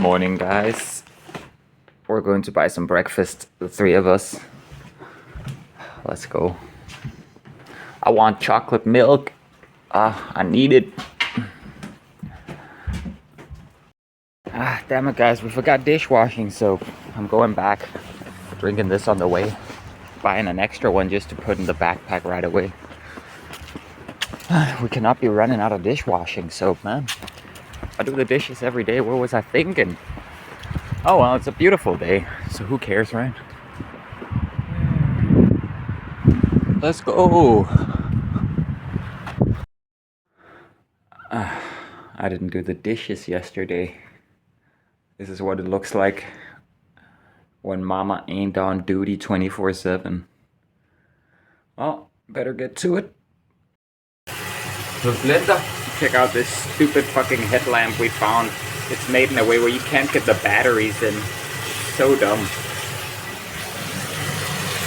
Morning, guys. We're going to buy some breakfast, the three of us. Let's go. I want chocolate milk. I need it. Damn it, guys. We forgot dishwashing soap. I'm going back. Drinking this on the way. Buying an extra one just to put in the backpack right away. We cannot be running out of dishwashing soap, man. I do the dishes every day. What was I thinking? Oh well, it's a beautiful day, so who cares, right? Let's go. I didn't do the dishes yesterday. This is what it looks like when mama ain't on duty 24/7. Well, better get to it. Check out this stupid fucking headlamp we found. It's made in a way where you can't get the batteries in. So dumb.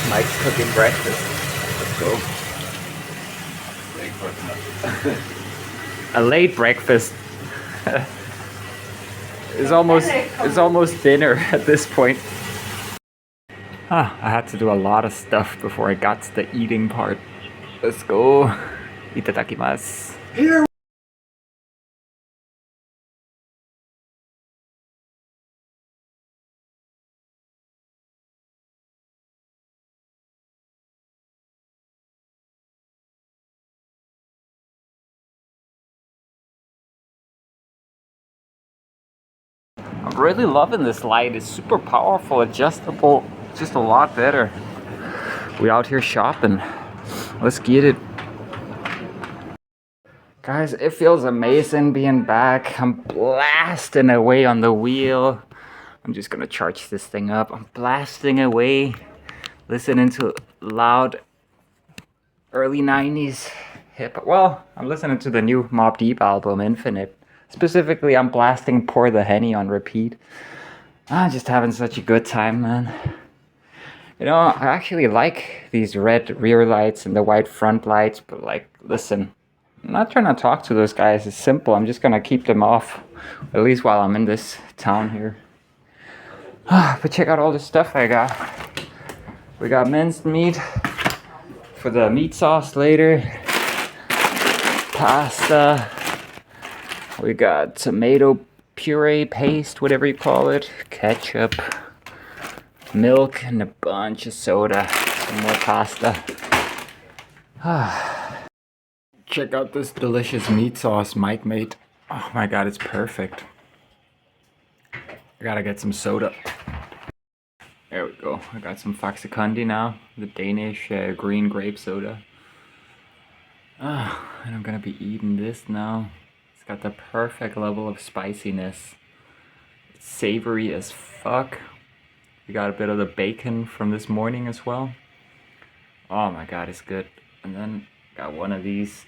Mike's cooking breakfast. Let's go. A late breakfast. It's almost dinner at this point. I had to do a lot of stuff before I got to the eating part. Let's go. Itadakimasu. Here. I'm really loving this light. It's super powerful, adjustable, just a lot better. We out here shopping. Let's get it. Guys, it feels amazing being back. I'm blasting away on the wheel. I'm just gonna charge this thing up. I'm blasting away, listening to loud early 90s hip. Well, I'm listening to the new Mobb Deep album, Infinite. Specifically, I'm blasting Pour the Henny on repeat. I'm just having such a good time, man. You know, I actually like these red rear lights and the white front lights, but like, listen, I'm not trying to talk to those guys. It's simple. I'm just gonna keep them off, at least while I'm in this town here. But check out all the stuff I got. We got minced meat for the meat sauce later. Pasta. We got tomato puree paste, whatever you call it. Ketchup. Milk and a bunch of soda. Some more pasta. Check out this delicious meat sauce Mike made. Oh my god, it's perfect. I gotta get some soda. There we go. I got some Faxikondi now. The Danish green grape soda. And I'm gonna be eating this now. It's got the perfect level of spiciness. It's savory as fuck. We got a bit of the bacon from this morning as well. Oh my god, it's good. And then got one of these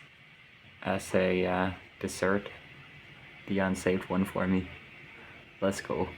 as a dessert. Dion saved one for me. Let's go.